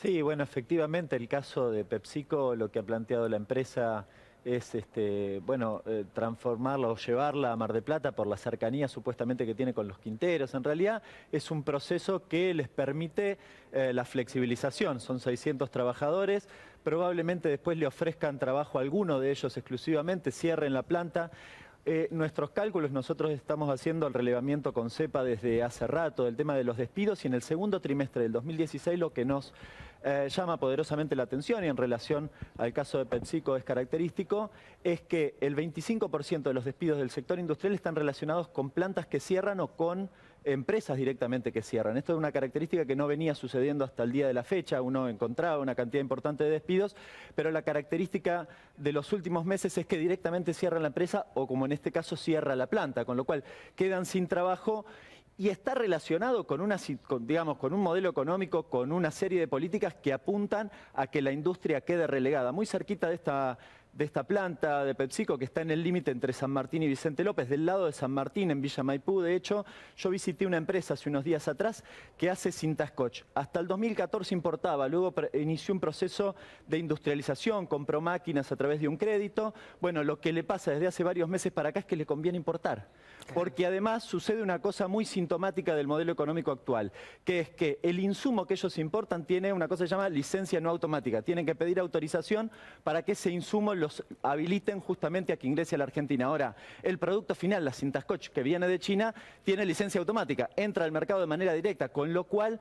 Sí, bueno, efectivamente el caso de PepsiCo, lo que ha planteado la empresa es transformarla o llevarla a Mar del Plata por la cercanía supuestamente que tiene con los quinteros. En realidad es un proceso que les permite la flexibilización. Son 600 trabajadores, probablemente después le ofrezcan trabajo a alguno de ellos exclusivamente, cierren la planta. Nuestros cálculos, nosotros estamos haciendo el relevamiento con CEPA desde hace rato del tema de los despidos y en el segundo trimestre del 2016 lo que nos llama poderosamente la atención y en relación al caso de PepsiCo es característico, es que el 25% de los despidos del sector industrial están relacionados con plantas que cierran o con empresas directamente que cierran. Esto es una característica que no venía sucediendo hasta el día de la fecha. Uno encontraba una cantidad importante de despidos, pero la característica de los últimos meses es que directamente cierran la empresa o, como en este caso, cierra la planta, con lo cual quedan sin trabajo. Y está relacionado con con un modelo económico, con una serie de políticas que apuntan a que la industria quede relegada. Muy cerquita de esta planta de PepsiCo que está en el límite entre San Martín y Vicente López, del lado de San Martín, en Villa Maipú. De hecho, yo visité una empresa hace unos días atrás que hace cinta scotch. Hasta el 2014 importaba, luego inició un proceso de industrialización, compró máquinas a través de un crédito. Bueno, lo que le pasa desde hace varios meses para acá es que le conviene importar. Porque además sucede una cosa muy sintomática del modelo económico actual, que es que el insumo que ellos importan tiene una cosa que se llama licencia no automática. Tienen que pedir autorización para que ese insumo los habiliten justamente a que ingrese a la Argentina. Ahora, el producto final, la cinta scotch que viene de China, tiene licencia automática, entra al mercado de manera directa, con lo cual,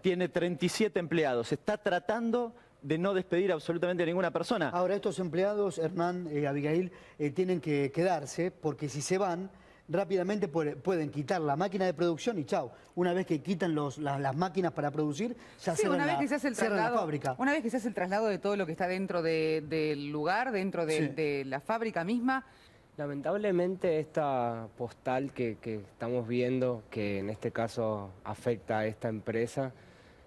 tiene 37 empleados. Está tratando de no despedir absolutamente a ninguna persona. Ahora, estos empleados, Hernán, Abigail, tienen que quedarse porque si se van, rápidamente pueden quitar la máquina de producción y chau. Una vez que quitan las máquinas para producir, ya sí, cierran la fábrica. Una vez que se hace el traslado de todo lo que está dentro del lugar, dentro de la fábrica misma. Lamentablemente esta postal que estamos viendo, que en este caso afecta a esta empresa,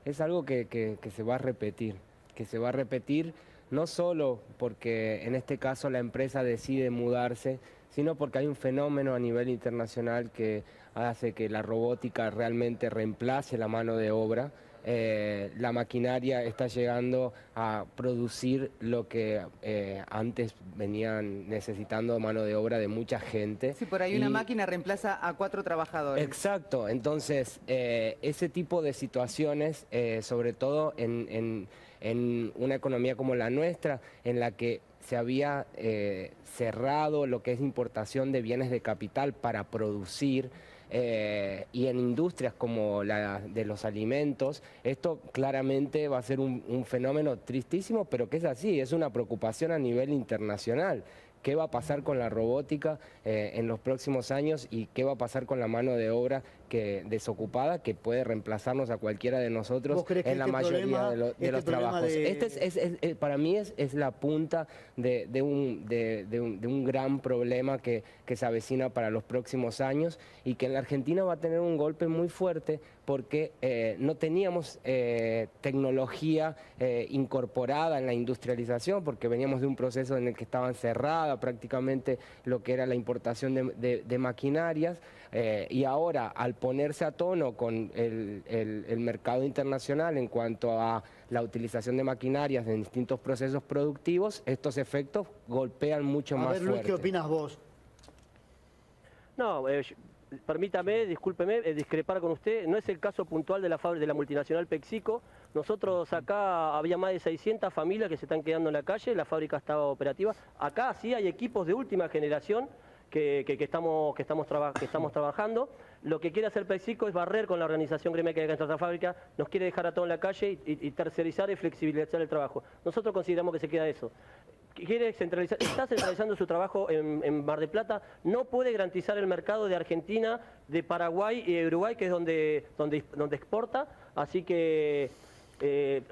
es algo que se va a repetir. Que se va a repetir no solo porque en este caso la empresa decide mudarse, sino porque hay un fenómeno a nivel internacional que hace que la robótica realmente reemplace la mano de obra. La maquinaria está llegando a producir lo que antes venían necesitando mano de obra de mucha gente. Sí, por ahí una máquina reemplaza a 4 trabajadores. Exacto, entonces ese tipo de situaciones, sobre todo en una economía como la nuestra, en la que se había cerrado lo que es importación de bienes de capital para producir, y en industrias como la de los alimentos, esto claramente va a ser un fenómeno tristísimo, pero que es así, es una preocupación a nivel internacional. ¿Qué va a pasar con la robótica en los próximos años y qué va a pasar con la mano de obra desocupada que puede reemplazarnos a cualquiera de nosotros en la mayoría de los trabajos? Para mí es la punta de un gran problema que se avecina para los próximos años y que en la Argentina va a tener un golpe muy fuerte porque no teníamos tecnología incorporada en la industrialización, porque veníamos de un proceso en el que estaban cerradas prácticamente lo que era la importación de maquinarias, y ahora al ponerse a tono con el mercado internacional en cuanto a la utilización de maquinarias en distintos procesos productivos, estos efectos golpean mucho más fuerte. Luis, ¿qué opinas vos? No, permítame, discúlpeme, discrepar con usted. No es el caso puntual de la multinacional PepsiCo. Nosotros acá había más de 600 familias que se están quedando en la calle, la fábrica estaba operativa. Acá sí hay equipos de última generación que estamos trabajando. Lo que quiere hacer PepsiCo es barrer con la organización gremial que hay acá en nuestra fábrica, nos quiere dejar a todo en la calle y tercerizar y flexibilizar el trabajo. Nosotros consideramos que se queda eso. Está centralizando su trabajo en Mar del Plata, no puede garantizar el mercado de Argentina, de Paraguay y de Uruguay, que es donde exporta, así que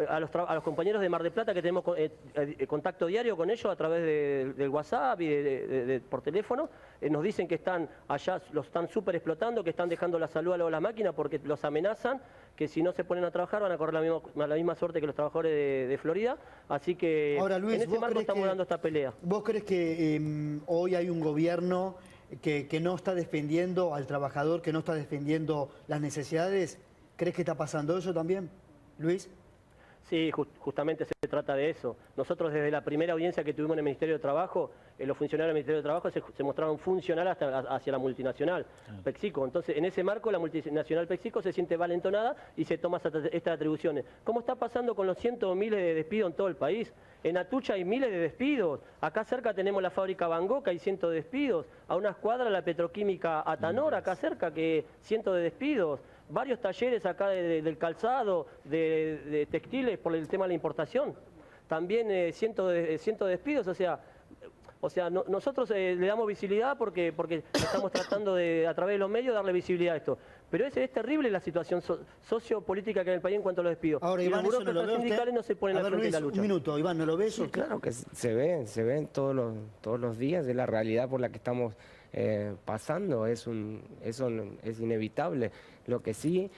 a los compañeros de Mar del Plata que tenemos contacto diario con ellos a través del WhatsApp y por teléfono, nos dicen que están allá, los están súper explotando, que están dejando la salud a las máquinas porque los amenazan, que si no se ponen a trabajar van a correr la misma suerte que los trabajadores de Florida. Así que ahora, Luis, en ese marco estamos dando esta pelea. ¿Vos crees que hoy hay un gobierno que no está defendiendo al trabajador, que no está defendiendo las necesidades? ¿Crees que está pasando eso también, Luis? Sí, justamente se trata de eso. Nosotros desde la primera audiencia que tuvimos en el Ministerio de Trabajo, los funcionarios del Ministerio de Trabajo se mostraron funcionales hacia la multinacional PepsiCo. Entonces, en ese marco, la multinacional PepsiCo se siente valentonada y se toma estas atribuciones. ¿Cómo está pasando con los cientos de miles de despidos en todo el país? En Atucha hay miles de despidos. Acá cerca tenemos la fábrica Bangó, que hay cientos de despidos. A unas cuadras la petroquímica Atanor, acá cerca, que cientos de despidos. Varios talleres acá del calzado, de textiles por el tema de la importación. También cientos de despidos, nosotros le damos visibilidad porque estamos tratando de, a través de los medios, darle visibilidad a esto. Pero es terrible la situación sociopolítica que hay en el país en cuanto a los despidos. Ahora, y Iván, los ¿eso no lo ve sindicales usted? no se ponen A al ver, frente de la Luis, lucha. un minuto, Iván, ¿no lo ves? Sí, claro que se ven todos los días, es la realidad por la que estamos pasando, eso es inevitable. Lo que sí,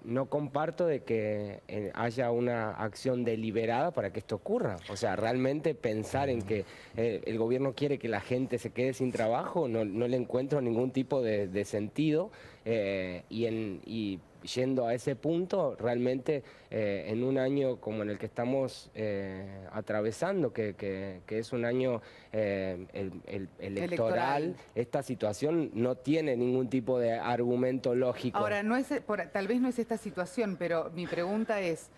no comparto de que haya una acción deliberada para que esto ocurra. O sea, realmente pensar en que el gobierno quiere que la gente se quede sin trabajo, no le encuentro ningún tipo de sentido. Y yendo a ese punto, realmente en un año como en el que estamos atravesando, que es un año electoral, esta situación no tiene ningún tipo de argumento lógico. Ahora, tal vez no es esta situación, pero mi pregunta es,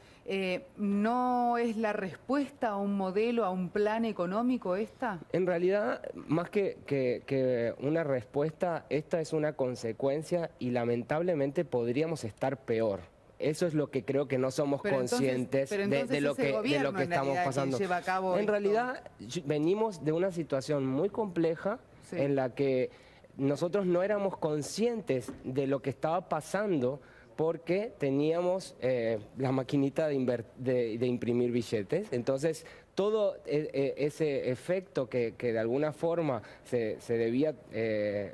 ¿no es la respuesta a un modelo, a un plan económico esta? En realidad, más que una respuesta, esta es una consecuencia y lamentablemente podríamos estar peor. Eso es lo que creo que no somos conscientes de lo que estamos pasando. En realidad, venimos de una situación muy compleja en la que nosotros no éramos conscientes de lo que estaba pasando porque teníamos la maquinita de imprimir billetes. Entonces, todo ese efecto que de alguna forma se debía,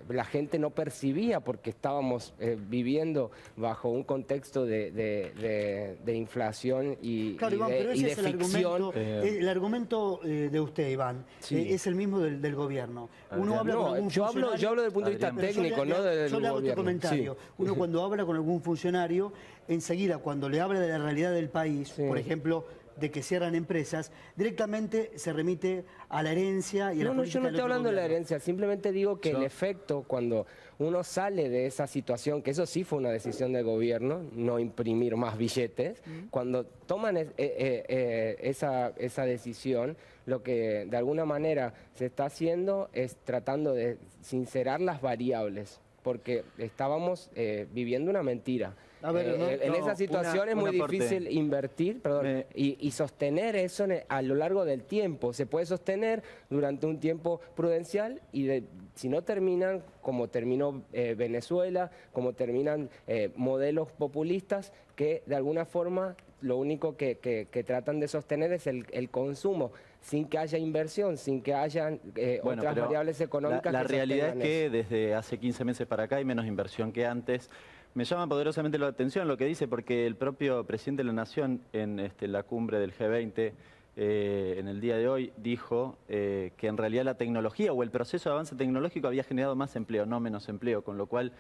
la gente no percibía porque estábamos viviendo bajo un contexto de inflación y de ficción. El argumento de usted, Iván, es el mismo del gobierno. Uno habla con algún funcionario. Yo hablo desde el punto de vista técnico, no del yo le hago este gobierno. comentario. Sí. Uno cuando habla con algún funcionario, enseguida cuando le habla de la realidad del país, por ejemplo, de que cierran empresas, directamente se remite a la herencia y a la política. Yo no del estoy otro hablando de la gobierno. herencia, simplemente digo que el efecto cuando uno sale de esa situación, que eso sí fue una decisión del gobierno, no imprimir más billetes, cuando toman esa decisión, lo que de alguna manera se está haciendo es tratando de sincerar las variables, porque estábamos viviendo una mentira. A ver, en esa situación es muy difícil invertir y sostener eso a lo largo del tiempo. Se puede sostener durante un tiempo prudencial y si no terminan como terminó Venezuela, como terminan modelos populistas que de alguna forma lo único que tratan de sostener es el consumo, sin que haya inversión, sin que haya otras variables económicas. La realidad es que desde hace 15 meses para acá hay menos inversión que antes. Me llama poderosamente la atención lo que dice, porque el propio presidente de la Nación en la cumbre del G20 en el día de hoy dijo que en realidad la tecnología o el proceso de avance tecnológico había generado más empleo, no menos empleo, con lo cual,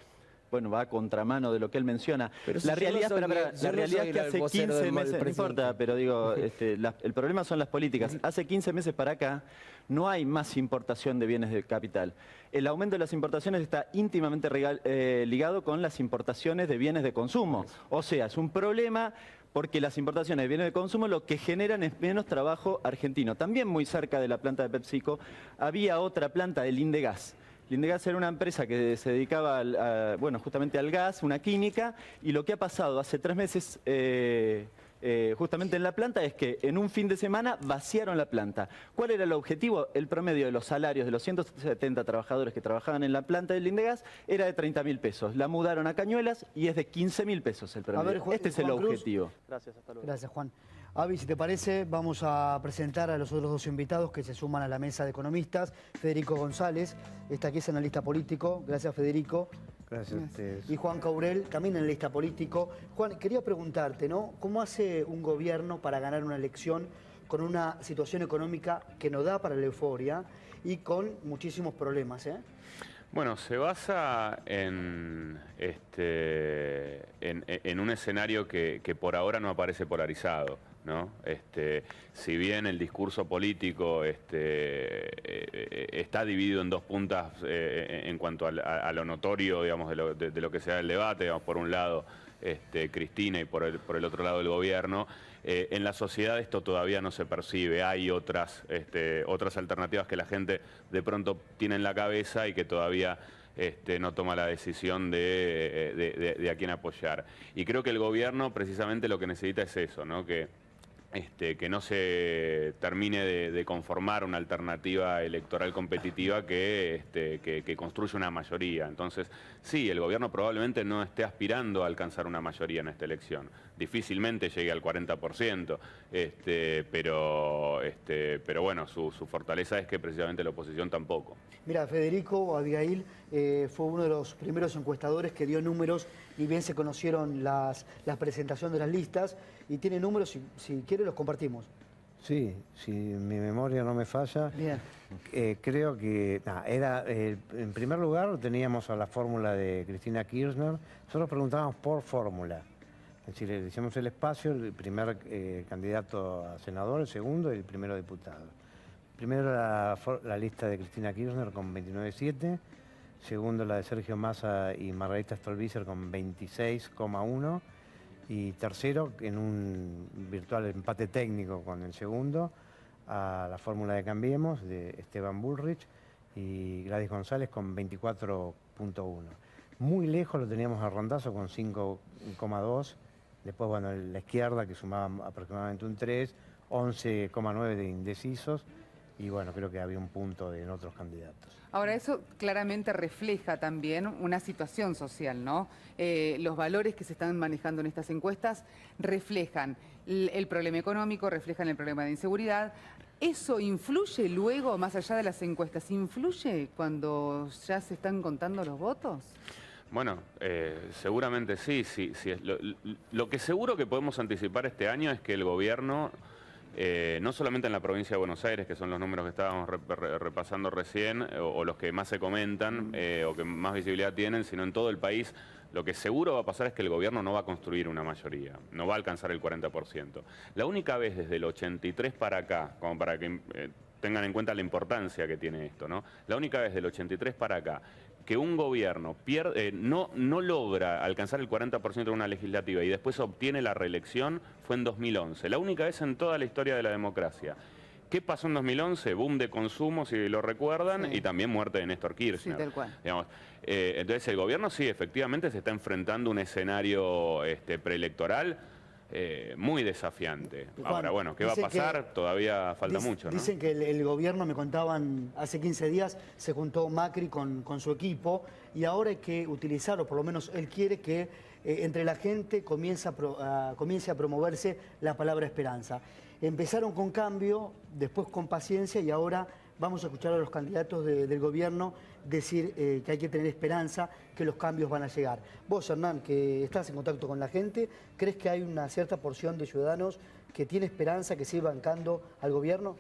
bueno, va a contramano de lo que él menciona. Pero la realidad, la realidad es que hace 15 meses, no importa, pero digo, el problema son las políticas. Hace 15 meses para acá no hay más importación de bienes de capital. El aumento de las importaciones está íntimamente ligado con las importaciones de bienes de consumo. O sea, es un problema porque las importaciones de bienes de consumo lo que generan es menos trabajo argentino. También muy cerca de la planta de PepsiCo había otra planta de Lindegas. Lindegas era una empresa que se dedicaba justamente al gas, una química, y lo que ha pasado hace 3 meses justamente en la planta es que en un fin de semana vaciaron la planta. ¿Cuál era el objetivo? El promedio de los salarios de los 170 trabajadores que trabajaban en la planta de Lindegas era de 30.000 pesos. La mudaron a Cañuelas y es de 15.000 pesos el promedio. A ver, Juan, este es el Juan Cruz. objetivo. Gracias, hasta luego. Gracias, Juan. Avi, si te parece, vamos a presentar a los otros 2 invitados que se suman a la mesa de economistas. Federico González, está aquí, es analista político. Gracias, Federico. Gracias a ustedes. Y Juan Caurel, también analista político. Juan, quería preguntarte, ¿no? ¿Cómo hace un gobierno para ganar una elección con una situación económica que no da para la euforia y con muchísimos problemas, Bueno, se basa en un escenario que por ahora no aparece polarizado, ¿no? Si bien el discurso político está dividido en dos puntas en cuanto a lo notorio, digamos, de lo que sea el debate, digamos, por un lado Cristina y por el otro lado el gobierno, en la sociedad esto todavía no se percibe. Hay otras alternativas que la gente de pronto tiene en la cabeza y que todavía no toma la decisión de a quién apoyar. Y creo que el gobierno precisamente lo que necesita es eso, ¿no? Que no se termine de conformar una alternativa electoral competitiva que construya una mayoría. Entonces, sí, el gobierno probablemente no esté aspirando a alcanzar una mayoría en esta elección. Difícilmente llegue al 40%, pero bueno, su fortaleza es que precisamente la oposición tampoco. Mira, Federico Abigail fue uno de los primeros encuestadores que dio números, y bien se conocieron la presentación de las listas, y tiene números, si quiere los compartimos. Sí, si mi memoria no me falla, Bien. creo que en primer lugar teníamos a la fórmula de Cristina Kirchner. Nosotros preguntábamos por fórmula, es decir, le hicimos el espacio, el primer candidato a senador, el segundo y el primero diputado. Primero la lista de Cristina Kirchner con 29,7, segundo la de Sergio Massa y Margarita Stolbizer con 26,1, y tercero, en un virtual empate técnico con el segundo, a la fórmula de Cambiemos, de Esteban Bullrich, y Gladys González con 24,1. Muy lejos lo teníamos a Randazzo con 5,2. Después, bueno, la izquierda, que sumaba aproximadamente un 3, 11,9 de indecisos, y bueno, creo que había un punto en otros candidatos. Ahora, eso claramente refleja también una situación social, ¿no? Los valores que se están manejando en estas encuestas reflejan el problema económico, reflejan el problema de inseguridad. ¿Eso influye luego, más allá de las encuestas, influye cuando ya se están contando los votos? Bueno, seguramente sí. Lo que seguro que podemos anticipar este año es que el gobierno, no solamente en la provincia de Buenos Aires, que son los números que estábamos repasando recién, o los que más se comentan, o que más visibilidad tienen, sino en todo el país, lo que seguro va a pasar es que el gobierno no va a construir una mayoría, no va a alcanzar el 40%. La única vez desde el 83 para acá, como para que tengan en cuenta la importancia que tiene esto, ¿no? La única vez del 83 para acá que un gobierno no logra alcanzar el 40% de una legislativa y después obtiene la reelección fue en 2011. La única vez en toda la historia de la democracia. ¿Qué pasó en 2011? Boom de consumo, si lo recuerdan, sí. Y también muerte de Néstor Kirchner. Sí, tal cual. Digamos, entonces el gobierno sí, efectivamente se está enfrentando a un escenario preelectoral muy desafiante. Juan, ahora, bueno, ¿qué va a pasar? Todavía falta mucho, ¿no? Dicen que el gobierno, me contaban hace 15 días, se juntó Macri con su equipo, y ahora hay que utilizar, o por lo menos él quiere que entre la gente comience a promoverse la palabra esperanza. Empezaron con cambio, después con paciencia, y ahora vamos a escuchar a los candidatos del gobierno decir que hay que tener esperanza, que los cambios van a llegar. Vos, Hernán, que estás en contacto con la gente, ¿crees que hay una cierta porción de ciudadanos que tiene esperanza, que sigue bancando al gobierno?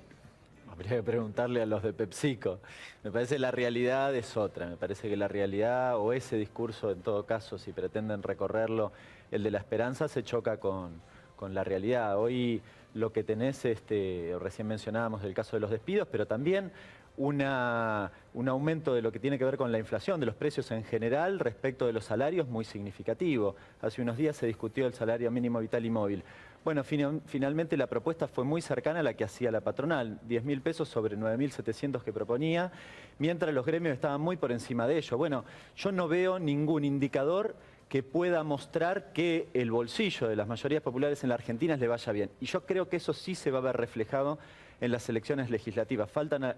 Habría que preguntarle a los de PepsiCo. Me parece que la realidad es otra. Me parece que la realidad, o ese discurso, en todo caso, si pretenden recorrerlo, el de la esperanza, se choca con la realidad. Hoy lo que tenés, recién mencionábamos el caso de los despidos, pero también un aumento de lo que tiene que ver con la inflación, de los precios en general respecto de los salarios muy significativo. Hace unos días se discutió el salario mínimo vital y móvil. Bueno, finalmente la propuesta fue muy cercana a la que hacía la patronal, 10.000 pesos sobre 9.700 que proponía, mientras los gremios estaban muy por encima de ello. Bueno, yo no veo ningún indicador que pueda mostrar que el bolsillo de las mayorías populares en la Argentina le vaya bien. Y yo creo que eso sí se va a ver reflejado en las elecciones legislativas. Faltan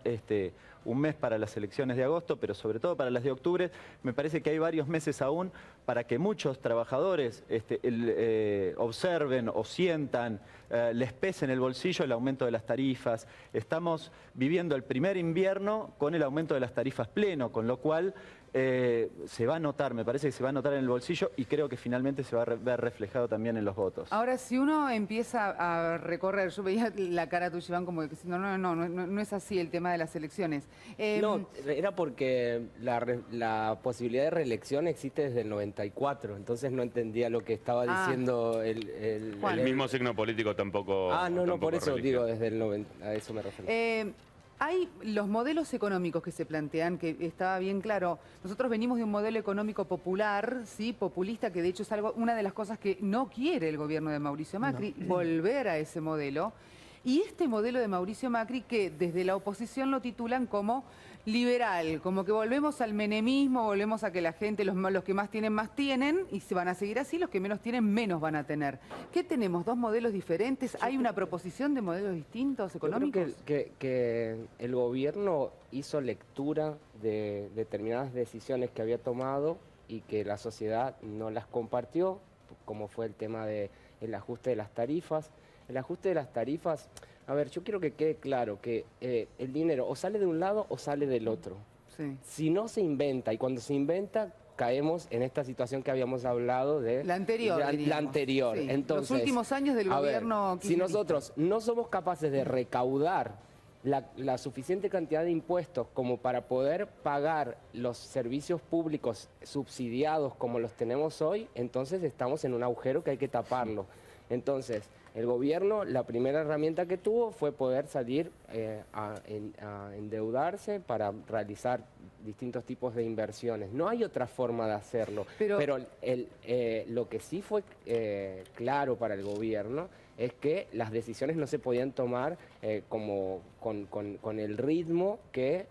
un mes para las elecciones de agosto, pero sobre todo para las de octubre. Me parece que hay varios meses aún para que muchos trabajadores observen o sientan, les pese en el bolsillo el aumento de las tarifas. Estamos viviendo el primer invierno con el aumento de las tarifas pleno, con lo cual se va a notar, me parece que se va a notar en el bolsillo, y creo que finalmente se va a ver reflejado también en los votos. Ahora, si uno empieza a recorrer, yo veía la cara tuya, Iván, como que diciendo, no es así el tema de las elecciones. No, era porque la posibilidad de reelección existe desde el 94, entonces no entendía lo que estaba diciendo el mismo signo político tampoco. no, por eso religión. digo, desde el 90, a eso me refiero. Hay los modelos económicos que se plantean, que estaba bien claro. Nosotros venimos de un modelo económico popular, ¿sí? Populista, que de hecho es una de las cosas que no quiere el gobierno de Mauricio Macri, volver a ese modelo. Y este modelo de Mauricio Macri, que desde la oposición lo titulan como liberal, como que volvemos al menemismo, volvemos a que la gente, los que más tienen, y se van a seguir así, los que menos tienen, menos van a tener. ¿Qué tenemos? ¿Dos modelos diferentes? ¿Hay una proposición de modelos distintos económicos? Yo creo que el gobierno hizo lectura de determinadas decisiones que había tomado y que la sociedad no las compartió, como fue el tema del ajuste de las tarifas. El ajuste de las tarifas, a ver, yo quiero que quede claro que el dinero o sale de un lado o sale del otro. Sí. Si no se inventa, y cuando se inventa caemos en esta situación que habíamos hablado de... La anterior, La anterior. Sí. Entonces, los últimos años del gobierno ver, si nosotros no somos capaces de recaudar la suficiente cantidad de impuestos como para poder pagar los servicios públicos subsidiados como los tenemos hoy, entonces estamos en un agujero que hay que taparlo. Entonces, el gobierno, la primera herramienta que tuvo fue poder salir a endeudarse para realizar distintos tipos de inversiones. No hay otra forma de hacerlo, pero lo que sí fue claro para el gobierno es que las decisiones no se podían tomar con el ritmo que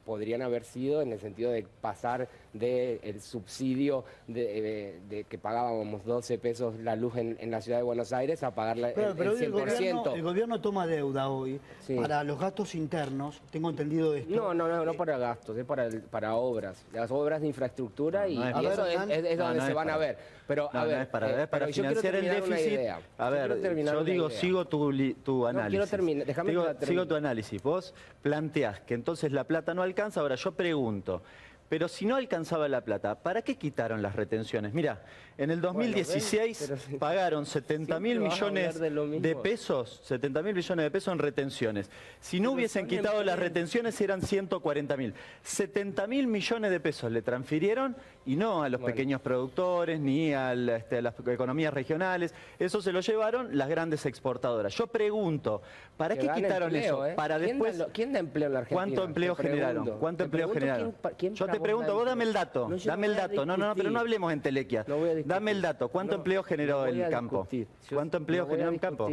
podrían haber sido, en el sentido de pasar del subsidio de que pagábamos 12 pesos la luz en la ciudad de Buenos Aires a pagarla Pero el 100%. el gobierno toma deuda hoy para los gastos internos, tengo entendido esto. No para gastos, es para obras, las obras de infraestructura y eso es donde se van a ver. Pero a ver, es para pero yo quiero financiar el terminar una déficit. idea. A ver, yo digo, sigo tu análisis. quiero terminar, déjame terminar. Sigo tu análisis. Vos planteás que entonces la plata no alcanza. Ahora yo pregunto, pero si no alcanzaba la plata, ¿para qué quitaron las retenciones? Mira, en el 2016 pagaron 70.000 millones de pesos, 70.000 millones de pesos en retenciones. Si no hubiesen quitado las retenciones eran 140.000. 70.000 millones de pesos le transfirieron y no a los pequeños productores ni a las economías regionales. Eso se lo llevaron las grandes exportadoras. Yo pregunto, ¿para qué quitaron eso? Para después, ¿Quién da empleo en la Argentina? ¿cuánto empleo generaron? ¿Cuánto empleo generaron? Yo te pregunto, vos dame el dato. Dame el dato. No, pero no hablemos en telequia. Dame el dato. ¿Cuánto empleo generó el campo? ¿Cuánto empleo generó el campo?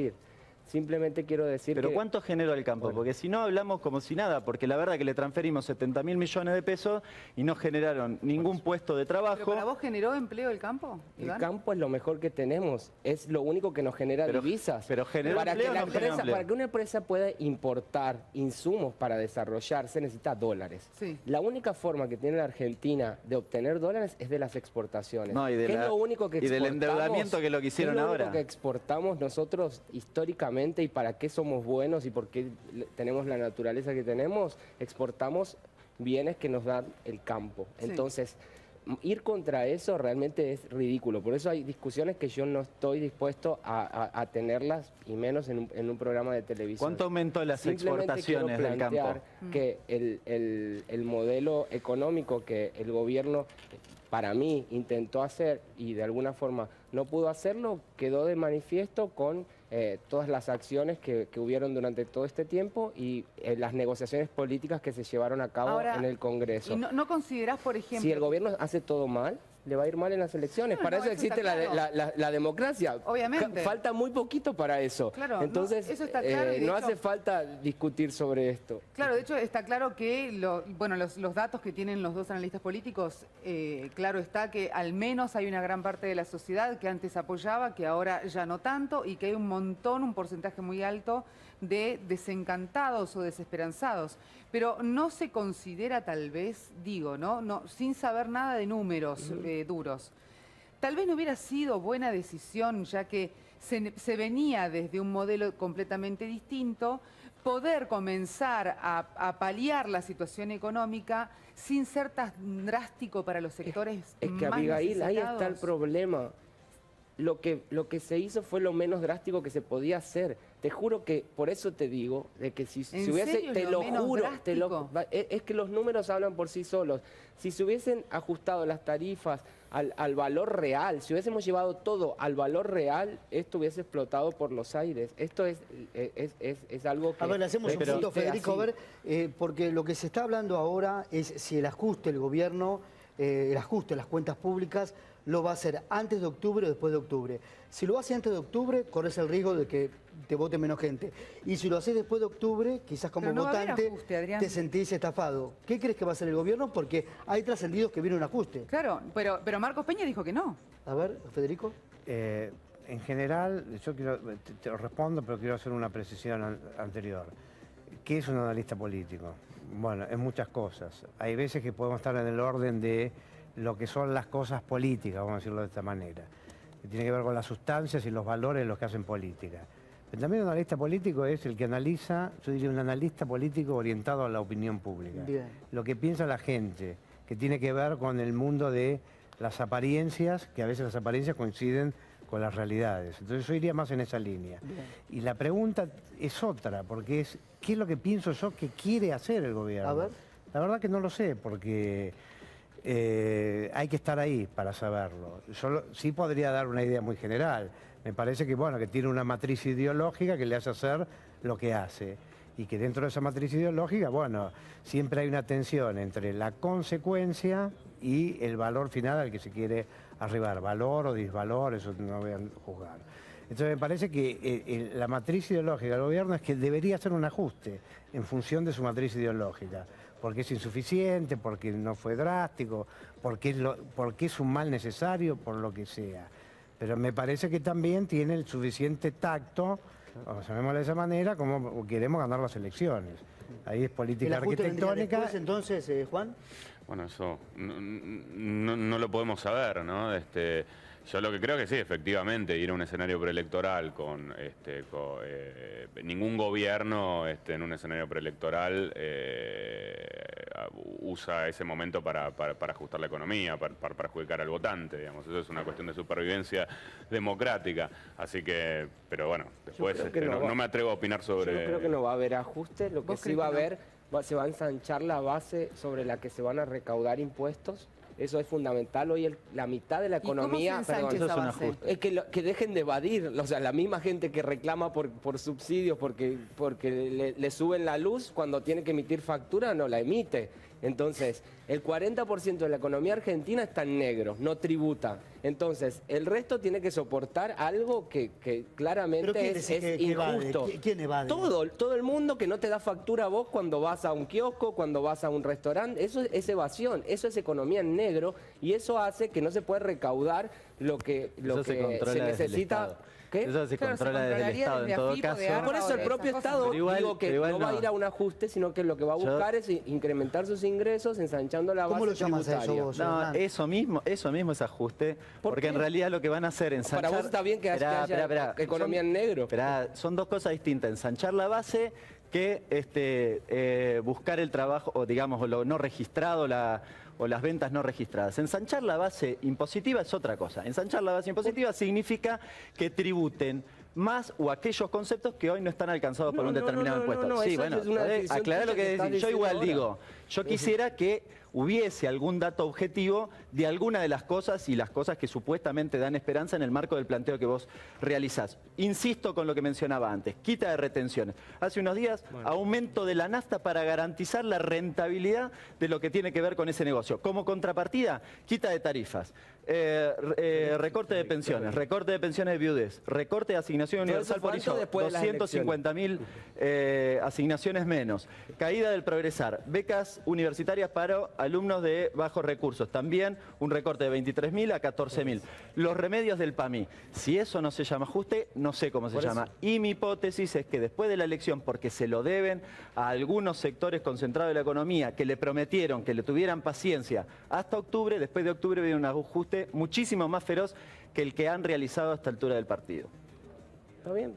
Simplemente quiero decir ¿Pero cuánto generó el campo? Porque si no hablamos como si nada, porque la verdad que le transferimos 70.000 millones de pesos y no generaron ningún puesto de trabajo. ¿Pero para vos generó empleo el campo, Iván? El campo es lo mejor que tenemos, es lo único que nos genera divisas. Pero generó empleo, para que una empresa pueda importar insumos para desarrollarse necesita dólares. Sí. La única forma que tiene la Argentina de obtener dólares es de las exportaciones. No, y del endeudamiento que es lo que hicieron ahora. Es lo único que exportamos nosotros históricamente y para qué somos buenos y por qué tenemos la naturaleza que tenemos, exportamos bienes que nos dan el campo. Sí. Entonces, ir contra eso realmente es ridículo. Por eso hay discusiones que yo no estoy dispuesto a tenerlas, y menos en un programa de televisión. ¿Cuánto aumentó las exportaciones del campo? Que el modelo económico que el gobierno, para mí, intentó hacer y de alguna forma no pudo hacerlo, quedó de manifiesto con todas las acciones que hubieron durante todo este tiempo y las negociaciones políticas que se llevaron a cabo en el Congreso. ¿Y no considerás, por ejemplo... Si el gobierno hace todo mal, le va a ir mal en las elecciones. Para eso existe la democracia. Obviamente. Falta muy poquito para eso. Claro, entonces, eso está claro, y de no hecho, hace falta discutir sobre esto. Claro, de hecho está claro que los datos que tienen los dos analistas políticos, claro está que al menos hay una gran parte de la sociedad que antes apoyaba, que ahora ya no tanto, y que hay un porcentaje muy alto de desencantados o desesperanzados. Pero no se considera tal vez, no, sin saber nada de números duros, tal vez no hubiera sido buena decisión, ya que se venía desde un modelo completamente distinto, poder comenzar a paliar la situación económica sin ser tan drástico para los sectores Es que, más Abigail, ahí necesitados. está el problema. lo que se hizo fue lo menos drástico que se podía hacer. Te juro que, por eso te digo, de que si hubiese, serio te es lo lo menos juro, drástico? es que los números hablan por sí solos. Si se hubiesen ajustado las tarifas al valor real, si hubiésemos llevado todo al valor real, esto hubiese explotado por los aires. Esto es algo que... A ver, le hacemos un existe punto, Federico, así. a ver, porque lo que se está hablando ahora es si el ajuste, el gobierno, el ajuste de las cuentas públicas, lo va a hacer antes de octubre o después de octubre. Si lo hace antes de octubre, corres el riesgo de que te vote menos gente. Y si lo haces después de octubre, quizás como Pero no va a haber votante ajuste, Adrián. te sentís estafado. ¿Qué crees que va a hacer el gobierno? Porque hay trascendidos que viene un ajuste. Claro, pero Marcos Peña dijo que no. A ver, Federico. En general, yo te respondo, pero quiero hacer una precisión anterior. ¿Qué es un analista político? Bueno, es muchas cosas. Hay veces que podemos estar en el orden de lo que son las cosas políticas, vamos a decirlo de esta manera, que tiene que ver con las sustancias y los valores de los que hacen política. Pero también un analista político es el que analiza, yo diría un analista político orientado a la opinión pública. Bien. Lo que piensa la gente, que tiene que ver con el mundo de las apariencias, que a veces las apariencias coinciden con las realidades. Entonces yo iría más en esa línea. Bien. Y la pregunta es otra, porque es, ¿qué es lo que pienso yo que quiere hacer el gobierno? A ver. La verdad que no lo sé, porque hay que estar ahí para saberlo. Yo sí podría dar una idea muy general. Me parece que, bueno, que tiene una matriz ideológica que le hace hacer lo que hace. Y que dentro de esa matriz ideológica, bueno, siempre hay una tensión entre la consecuencia y el valor final al que se quiere arribar. Valor o disvalor, eso no voy a juzgar. Entonces me parece que la matriz ideológica del gobierno es que debería hacer un ajuste en función de su matriz ideológica. Porque es insuficiente, porque no fue drástico, porque es un mal necesario, por lo que sea. Pero me parece que también tiene el suficiente tacto, llamémoslo de esa manera, como queremos ganar las elecciones. Ahí es ¿El política ajuste vendría arquitectónica. después, entonces, Juan? Bueno, eso no lo podemos saber, ¿no? Yo lo que creo que sí, efectivamente, ir a un escenario preelectoral con ningún gobierno en un escenario preelectoral usa ese momento para ajustar la economía, para perjudicar al votante, digamos. Eso es una cuestión de supervivencia democrática. Así que, pero bueno, después no me atrevo a opinar sobre... Yo no creo que no va a haber ajustes, lo que ¿Vos sí crees va a que no? haber, se va a ensanchar la base sobre la que se van a recaudar impuestos. Eso es fundamental. Hoy la mitad de la economía... ¿Y cómo se ensancha Eso esa es un base? ajuste. Es que dejen de evadir, o sea, la misma gente que reclama por subsidios porque le suben la luz, cuando tiene que emitir factura no la emite. Entonces, el 40% de la economía argentina está en negro, no tributa. Entonces, el resto tiene que soportar algo que ¿Pero claramente quién es decís que evade? injusto. ¿Quién evade? Todo el mundo que no te da factura a vos cuando vas a un kiosco, cuando vas a un restaurante, eso es evasión, eso es economía en negro y eso hace que no se puede recaudar lo que Eso se controla se desde el necesita. Estado. ¿Qué? Eso se Claro, se controla desde el controlaría Estado, desde en todo AFIP o de caso. ARPA. Por eso el de propio esas Estado Pero igual- digo que pero igual no va a no. ir a un ajuste, sino que lo que va a buscar es incrementar sus ingresos, ensanchando la ¿Cómo base lo llamas a eso tributaria. vos? No, Hernán? eso mismo es ajuste, ¿Por porque qué? en realidad lo que van a hacer es ensanchar... Para vos está bien que haya economía en negro. Son dos cosas distintas, ensanchar la base que buscar el trabajo, o digamos, o lo no registrado, o las ventas no registradas. Ensanchar la base impositiva es otra cosa. Ensanchar la base impositiva significa que tributen más o aquellos conceptos que hoy no están alcanzados por un determinado impuesto. no, sí, eso bueno, es una decisión aclarar lo tuya que que estás decís. Yo diciendo igual ahora. digo, yo quisiera que hubiese algún dato objetivo de alguna de las cosas y las cosas que supuestamente dan esperanza en el marco del planteo que vos realizás. Insisto con lo que mencionaba antes, quita de retenciones. Hace unos días, aumento de la nafta para garantizar la rentabilidad de lo que tiene que ver con ese negocio. Como contrapartida, quita de tarifas, recorte de pensiones de viudez, recorte de asignación universal por hijo, después de las 250.000 asignaciones menos, caída del progresar, becas universitarias para alumnos de bajos recursos, también un recorte de 23.000 a 14.000. Los remedios del PAMI, si eso no se llama ajuste, no sé cómo se llama. Y mi hipótesis es que después de la elección, porque se lo deben a algunos sectores concentrados de la economía que le prometieron que le tuvieran paciencia hasta octubre, después de octubre viene un ajuste muchísimo más feroz que el que han realizado a esta altura del partido. Está bien.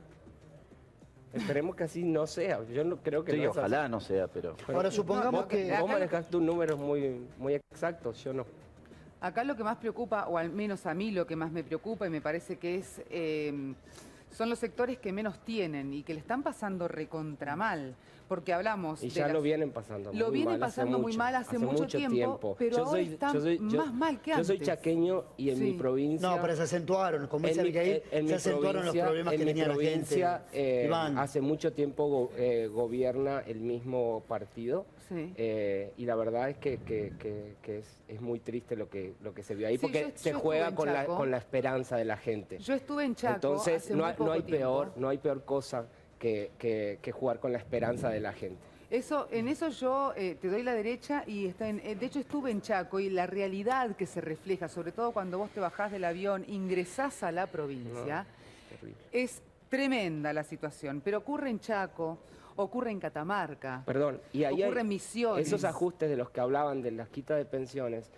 Esperemos que así no sea. Yo no creo que Sí, no es así. ojalá no sea, pero... Ahora supongamos Vos que... manejás tus números muy exactos, yo no. Acá lo que más preocupa, o al menos a mí lo que más me preocupa y me parece que es, son los sectores que menos tienen y que le están pasando recontra mal. Porque hablamos Y de ya las- lo vienen pasando muy Lo vienen mal hace pasando muy mucho, mal hace mucho tiempo, pero ahora están más mal que Yo soy antes. chaqueño y en Sí. mi provincia... No, pero se acentuaron, como dice Abigail, en se mi acentuaron los provincia- problemas en que mi tenía la provincia, gente. Iván. hace mucho tiempo gobierna el mismo partido. Sí. Y la verdad es que es muy triste lo que se vio ahí, Sí, porque yo se estuve juega en con Chaco. la esperanza de la gente. Yo estuve en Chaco Entonces hace no, muy poco hay tiempo. no hay peor cosa que jugar con la esperanza de la gente. En eso yo te doy la derecha y de hecho estuve en Chaco y la realidad que se refleja, sobre todo cuando vos te bajás del avión, ingresás a la provincia, Terrible. es tremenda la situación, pero ocurre en Chaco, ocurre en Catamarca, Perdón, y ahí ocurre en hay Misiones. esos ajustes de los que hablaban de las quitas de pensiones,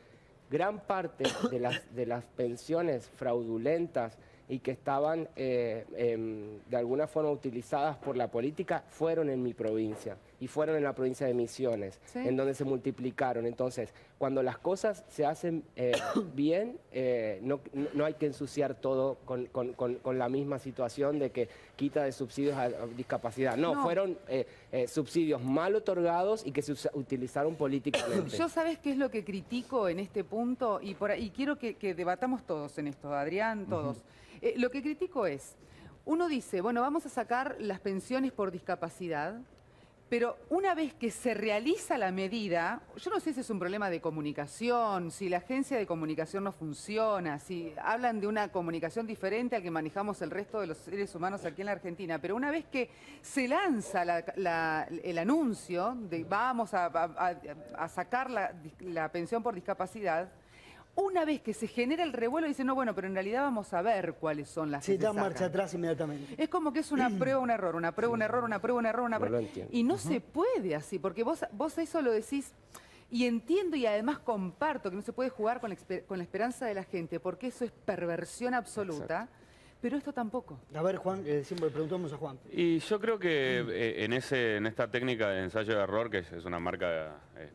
gran parte de las pensiones fraudulentas y que estaban de alguna forma utilizadas por la política fueron en mi provincia y fueron en la provincia de Misiones, Sí. en donde se multiplicaron. Entonces, cuando las cosas se hacen bien, no hay que ensuciar todo con la misma situación de que quita de subsidios a discapacidad. No, No. fueron subsidios mal otorgados y que se utilizaron políticamente. Yo sabes qué es lo que critico en este punto y quiero que debatamos todos en esto, Adrián, todos. Lo que critico es, uno dice, bueno, vamos a sacar las pensiones por discapacidad, pero una vez que se realiza la medida, yo no sé si es un problema de comunicación, si la agencia de comunicación no funciona, si hablan de una comunicación diferente al que manejamos el resto de los seres humanos aquí en la Argentina, pero una vez que se lanza el anuncio de vamos a sacar la pensión por discapacidad, una vez que se genera el revuelo, dicen, no, bueno, pero en realidad vamos a ver cuáles son las Se que se da sacan. marcha atrás inmediatamente. Es como que es una prueba, un error, una prueba, un error, una prueba, un error, una No lo prueba. entiendo. Y no se puede así, porque vos eso lo decís, y entiendo y además comparto que no se puede jugar con la esperanza de la gente, porque eso es perversión absoluta, pero esto tampoco. A ver, Juan, siempre le preguntamos a Juan. Y yo creo que en esta técnica de ensayo de error, que es una marca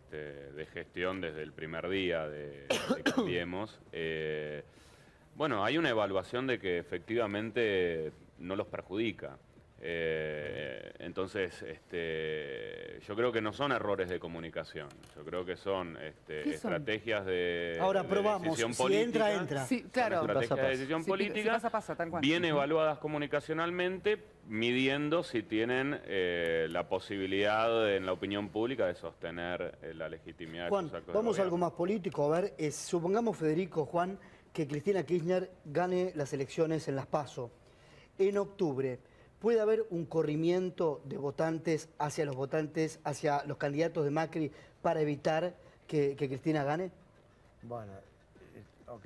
de gestión desde el primer día de Cambiemos, bueno, hay una evaluación de que efectivamente no los perjudica. Entonces, yo creo que no son errores de comunicación, yo creo que son ¿Qué son? estrategias de Ahora de probamos, decisión si política. entra. Sí, claro. Son estrategias Pasa, de pasa. decisión Si política, pasa, tal cual. bien evaluadas comunicacionalmente, midiendo si tienen la posibilidad en la opinión pública de sostener la legitimidad Juan, de sus actos vamos de a algo gobierno. más político. A ver, supongamos, Federico, Juan, que Cristina Kirchner gane las elecciones en las PASO. En octubre, ¿puede haber un corrimiento de votantes, hacia los candidatos de Macri para evitar que Cristina gane? Bueno, ok.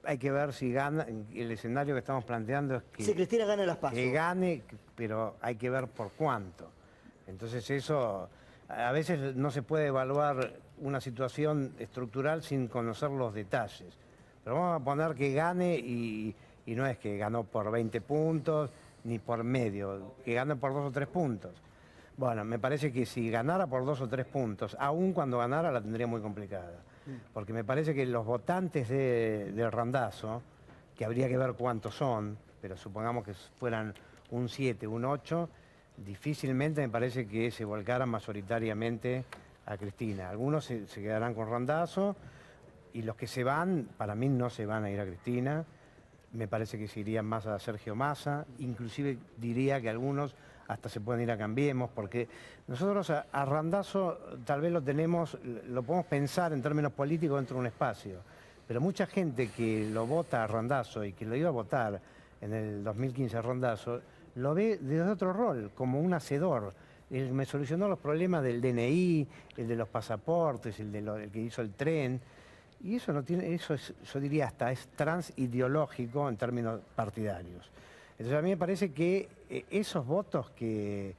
Hay que ver si gana. El escenario que estamos planteando es Si Cristina gana las PASO. que gane, pero hay que ver por cuánto. Entonces eso, a veces no se puede evaluar una situación estructural sin conocer los detalles. Pero vamos a poner que gane y no es que ganó por 20 puntos ni por medio, que gane por 2 o 3 puntos. Bueno, me parece que si ganara por 2 o 3 puntos, aún cuando ganara la tendría muy complicada. Porque me parece que los votantes del Randazzo, que habría que ver cuántos son, pero supongamos que fueran un 7, un 8, difícilmente me parece que se volcaran mayoritariamente a Cristina. Algunos se quedarán con Randazzo y los que se van, para mí no se van a ir a Cristina. Me parece que se irían más a Sergio Massa, inclusive diría que algunos hasta se pueden ir a Cambiemos, porque nosotros a Randazzo tal vez lo podemos pensar en términos políticos dentro de un espacio, pero mucha gente que lo vota a Randazzo y que lo iba a votar en el 2015 a Randazzo, lo ve desde otro rol, como un hacedor. Él me solucionó los problemas del DNI, el de los pasaportes, el que hizo el tren. Y eso no tiene, eso es, yo diría hasta es transideológico en términos partidarios. Entonces a mí me parece que esos votos que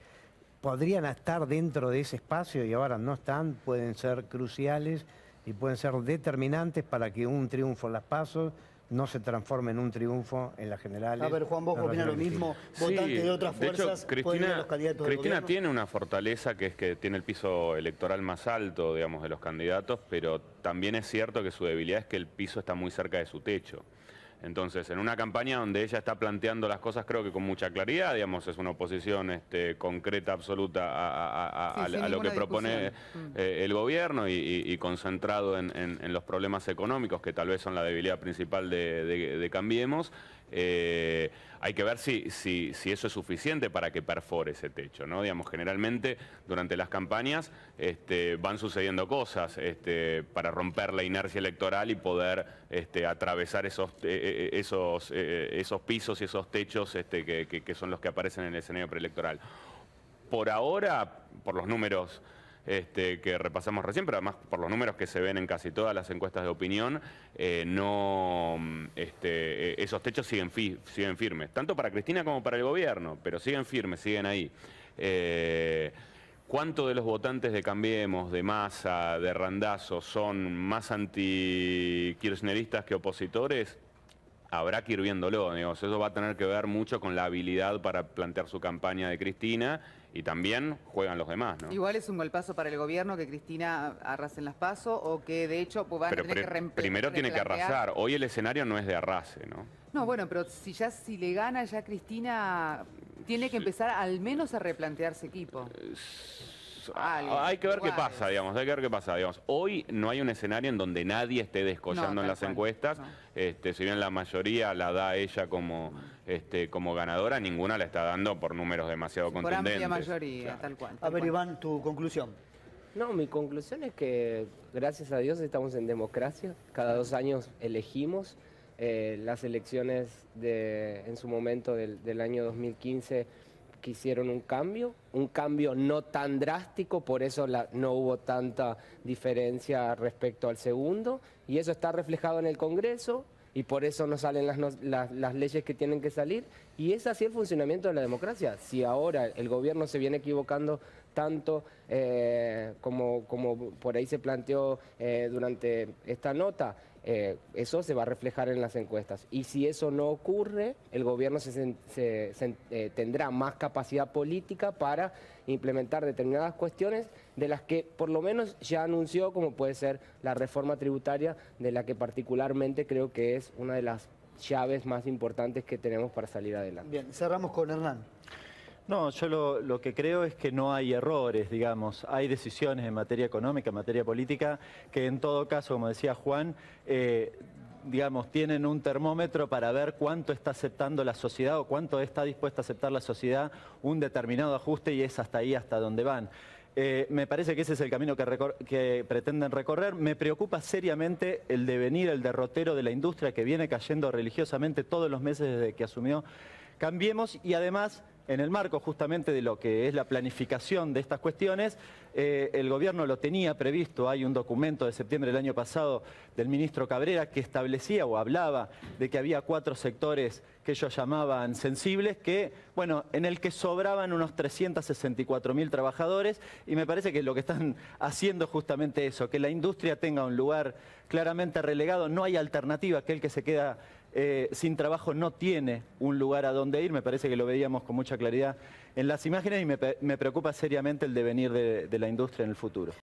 podrían estar dentro de ese espacio y ahora no están, pueden ser cruciales y pueden ser determinantes para que un triunfo en las PASO no se transforme en un triunfo en las generales. A ver, Juan, vos opinás lo mismo, votante de otras de hecho, fuerzas, pueden ir a los candidatos del Cristina gobierno. tiene una fortaleza que es que tiene el piso electoral más alto, digamos, de los candidatos, pero también es cierto que su debilidad es que el piso está muy cerca de su techo. Entonces, en una campaña donde ella está planteando las cosas, creo que con mucha claridad, digamos, es una oposición concreta, absoluta a lo que propone el gobierno y concentrado en los problemas económicos, que tal vez son la debilidad principal de Cambiemos. Hay que ver si eso es suficiente para que perfore ese techo, ¿no? Digamos, generalmente durante las campañas van sucediendo cosas para romper la inercia electoral y poder atravesar esos pisos y esos techos que son los que aparecen en el escenario preelectoral. Por ahora, por los números que repasamos recién, pero además por los números que se ven en casi todas las encuestas de opinión, esos techos siguen firmes, tanto para Cristina como para el gobierno, pero siguen firmes, siguen ahí. ¿Cuánto de los votantes de Cambiemos, de Massa, de Randazzo, son más anti-kirchneristas que opositores? Habrá que ir viéndolo, digamos. Eso va a tener que ver mucho con la habilidad para plantear su campaña de Cristina y también juegan los demás, ¿no? Igual es un golpazo para el gobierno que Cristina arrase en las PASO o que de hecho van a tener que primero tiene que replantear. arrasar. Hoy el escenario no es de arrase, ¿no? No, bueno, pero si le gana ya Cristina tiene que empezar al menos a replantearse equipo. Hay que ver qué pasa, digamos, hay que ver qué pasa, digamos. Hoy no hay un escenario en donde nadie esté descollando en las encuestas. Si bien la mayoría la da ella como ganadora, ninguna la está dando por números demasiado contundentes. Por amplia mayoría, tal cual. A ver, Iván, tu conclusión. No, mi conclusión es que gracias a Dios estamos en democracia. Cada 2 años elegimos. Las elecciones en su momento del año 2015 quisieron un cambio no tan drástico, por eso no hubo tanta diferencia respecto al segundo, y eso está reflejado en el Congreso, y por eso no salen las leyes que tienen que salir, y es así el funcionamiento de la democracia. Si ahora el gobierno se viene equivocando tanto como por ahí se planteó durante esta nota, eso se va a reflejar en las encuestas. Y si eso no ocurre, el gobierno tendrá más capacidad política para implementar determinadas cuestiones de las que por lo menos ya anunció, como puede ser la reforma tributaria, de la que particularmente creo que es una de las llaves más importantes que tenemos para salir adelante. Bien, cerramos con Hernán. No, yo lo que creo es que no hay errores, digamos. Hay decisiones en materia económica, en materia política, que en todo caso, como decía Juan, digamos, tienen un termómetro para ver cuánto está aceptando la sociedad o cuánto está dispuesta a aceptar la sociedad un determinado ajuste, y es hasta ahí, hasta donde van. Me parece que ese es el camino que pretenden recorrer. Me preocupa seriamente el devenir, el derrotero de la industria, que viene cayendo religiosamente todos los meses desde que asumió Cambiemos, y además, en el marco justamente de lo que es la planificación de estas cuestiones, el gobierno lo tenía previsto. Hay un documento de septiembre del año pasado del ministro Cabrera que establecía o hablaba de que había 4 sectores que ellos llamaban sensibles, en el que sobraban unos 364.000 trabajadores, y me parece que lo que están haciendo es justamente eso, que la industria tenga un lugar claramente relegado. No hay alternativa, aquel que se queda sin trabajo no tiene un lugar a donde ir. Me parece que lo veíamos con mucha claridad en las imágenes, y me preocupa seriamente el devenir de la industria en el futuro.